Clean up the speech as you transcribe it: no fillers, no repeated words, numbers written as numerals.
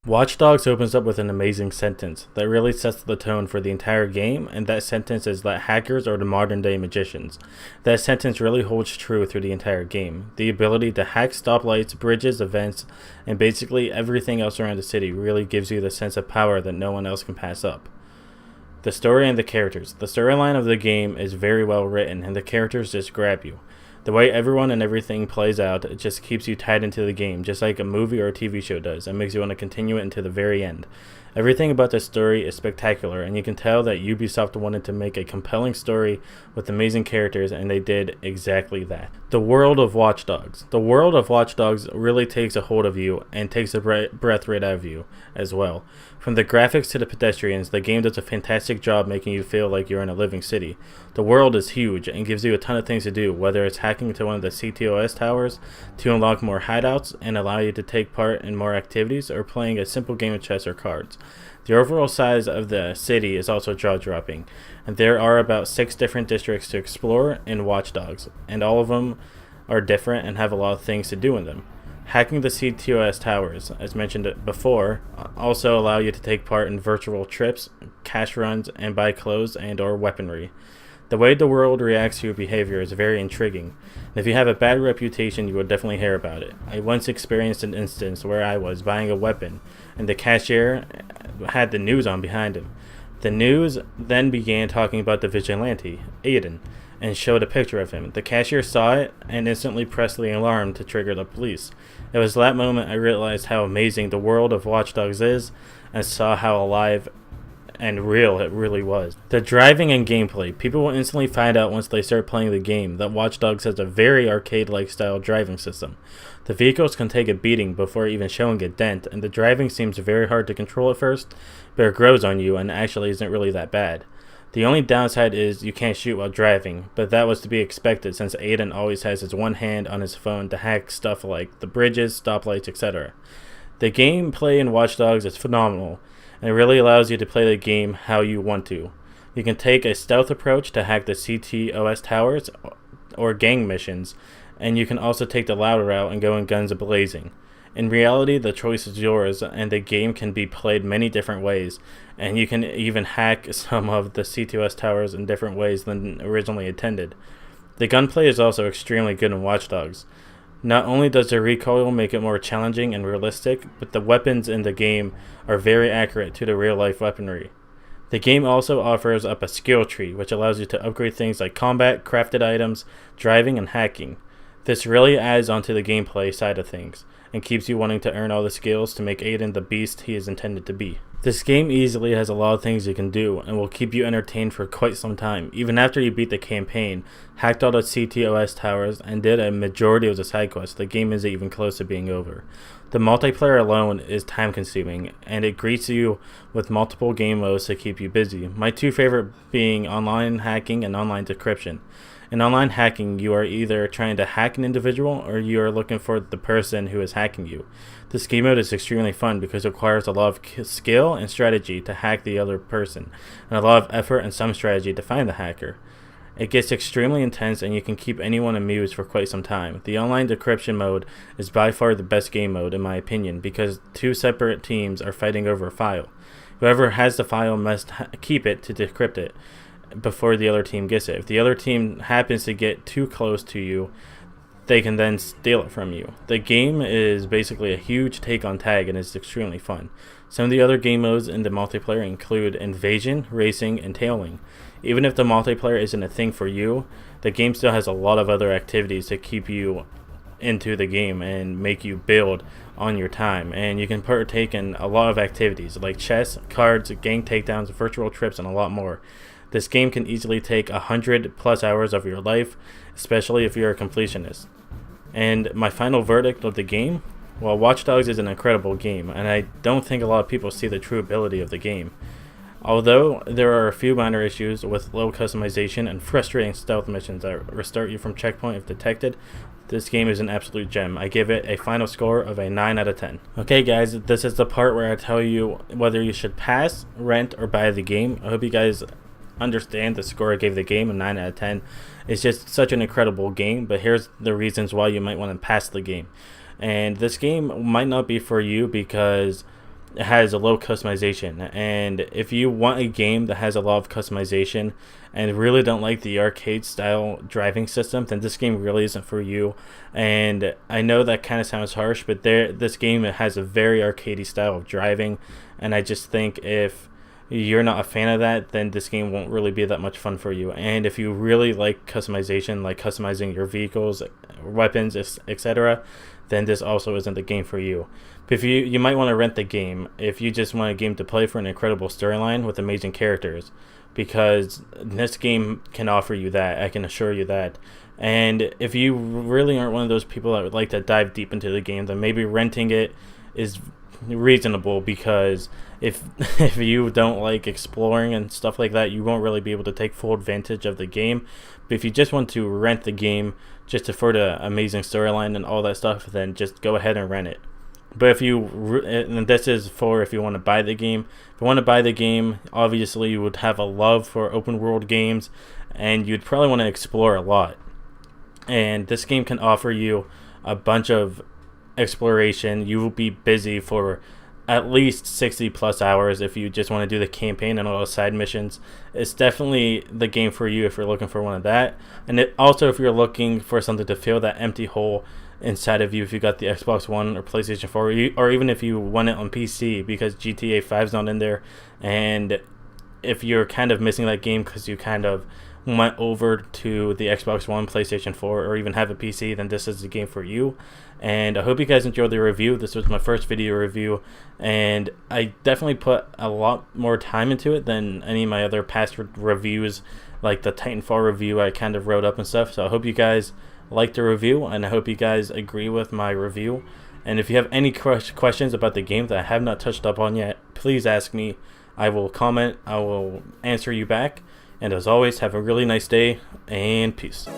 Watch Dogs opens up with an amazing sentence that really sets the tone for the entire game, and that sentence is that hackers are the modern day magicians. That sentence really holds true through the entire game. The ability to hack stoplights, bridges, events, and basically everything else around the city really gives you the sense of power that no one else can pass up. The story and the characters. The storyline of the game is very well written, and the characters just grab you. The way everyone and everything plays out, it just keeps you tied into the game, just like a movie or a TV show does, and makes you want to continue it until the very end. Everything about the story is spectacular, and you can tell that Ubisoft wanted to make a compelling story with amazing characters, and they did exactly that. The world of Watch Dogs. The world of Watch Dogs really takes a hold of you and takes a breath right out of you as well. From the graphics to the pedestrians, the game does a fantastic job making you feel like you're in a living city. The world is huge and gives you a ton of things to do, whether it's hacking to one of the CTOS towers to unlock more hideouts and allow you to take part in more activities, or playing a simple game of chess or cards. The overall size of the city is also jaw-dropping, and there are about 6 different districts to explore in Watch Dogs, and all of them are different and have a lot of things to do in them. Hacking the CTOS towers, as mentioned before, also allow you to take part in virtual trips, cash runs, and buy clothes and or weaponry. The way the world reacts to your behavior is very intriguing, and if you have a bad reputation, you will definitely hear about it. I once experienced an instance where I was buying a weapon, and the cashier had the news on behind him. The news then began talking about the vigilante, Aiden, and showed a picture of him. The cashier saw it and instantly pressed the alarm to trigger the police. It was that moment I realized how amazing the world of Watch Dogs is, and saw how alive and real it really was. The driving and gameplay. People will instantly find out once they start playing the game that Watch Dogs has a very arcade-like style driving system. The vehicles can take a beating before even showing a dent, and the driving seems very hard to control at first, but it grows on you and actually isn't really that bad. The only downside is you can't shoot while driving, but that was to be expected since Aiden always has his one hand on his phone to hack stuff like the bridges, stoplights, etc. The gameplay in Watch Dogs is phenomenal, and it really allows you to play the game how you want to. You can take a stealth approach to hack the CTOS towers or gang missions, and you can also take the loud route and go in guns a-blazing. In reality, the choice is yours, and the game can be played many different ways, and you can even hack some of the CTOS towers in different ways than originally intended. The gunplay is also extremely good in Watch Dogs. Not only does the recoil make it more challenging and realistic, but the weapons in the game are very accurate to the real-life weaponry. The game also offers up a skill tree, which allows you to upgrade things like combat, crafted items, driving, and hacking. This really adds onto the gameplay side of things, and keeps you wanting to earn all the skills to make Aiden the beast he is intended to be. This game easily has a lot of things you can do, and will keep you entertained for quite some time, even after you beat the campaign, hacked all the CTOS towers, and did a majority of the side quests. The game isn't even close to being over. The multiplayer alone is time consuming, and it greets you with multiple game modes to keep you busy. My 2 favorite being online hacking and online decryption. In online hacking, you are either trying to hack an individual or you are looking for the person who is hacking you. This game mode is extremely fun because it requires a lot of skill and strategy to hack the other person, and a lot of effort and some strategy to find the hacker. It gets extremely intense, and you can keep anyone amused for quite some time. The online decryption mode is by far the best game mode in my opinion, because 2 separate teams are fighting over a file. Whoever has the file must keep it to decrypt it before the other team gets it. If the other team happens to get too close to you, they can then steal it from you. The game is basically a huge take on tag, and is extremely fun. Some of the other game modes in the multiplayer include invasion, racing, and tailing. Even if the multiplayer isn't a thing for you, the game still has a lot of other activities to keep you into the game and make you build on your time, and you can partake in a lot of activities like chess, cards, gang takedowns, virtual trips, and a lot more. This game can easily take 100+ hours of your life, especially if you're a completionist. And my final verdict of the game? Well, Watch Dogs is an incredible game, and I don't think a lot of people see the true ability of the game. Although there are a few minor issues with low customization and frustrating stealth missions that restart you from checkpoint if detected, this game is an absolute gem. I give it a final score of a 9 out of 10. Okay guys, this is the part where I tell you whether you should pass, rent, or buy the game. I hope you guys understand the score I gave the game, a 9 out of 10. It's just such an incredible game, but here's the reasons why you might want to pass the game. And this game might not be for you because has a low customization. And if you want a game that has a lot of customization and really don't like the arcade style driving system, then this game really isn't for you. And I know that kind of sounds harsh, but this game has a very arcadey style of driving, and I just think if you're not a fan of that, then this game won't really be that much fun for you. And if you really like customization, like customizing your vehicles, weapons, etc., then this also isn't the game for you. But if you might want to rent the game if you just want a game to play for an incredible storyline with amazing characters, because this game can offer you that, I can assure you that. And if you really aren't one of those people that would like to dive deep into the game, then maybe renting it is reasonable, because if if you don't like exploring and stuff like that, you won't really be able to take full advantage of the game. But if you just want to rent the game just for the amazing storyline and all that stuff, then just go ahead and rent it. But if you, and this is for if you want to buy the game. If you want to buy the game, obviously you would have a love for open world games, and you'd probably want to explore a lot. And this game can offer you a bunch of exploration. You will be busy for at least 60 plus hours if you just want to do the campaign and all the side missions. It's definitely the game for you if you're looking for one of that. And it also, if you're looking for something to fill that empty hole inside of you, if you got the Xbox One or PlayStation 4, or even if you want it on PC, because GTA 5's not in there, and if you're kind of missing that game because you kind of went over to the Xbox One, PlayStation 4, or even have a PC, then this is the game for you. And I hope you guys enjoyed the review. This was my first video review, and I definitely put a lot more time into it than any of my other past reviews, like the Titanfall review I kind of wrote up and stuff. So I hope you guys liked the review, and I hope you guys agree with my review. And if you have any questions about the game that I have not touched up on yet, please ask me. I will comment, I will answer you back. And as always, have a really nice day, and peace.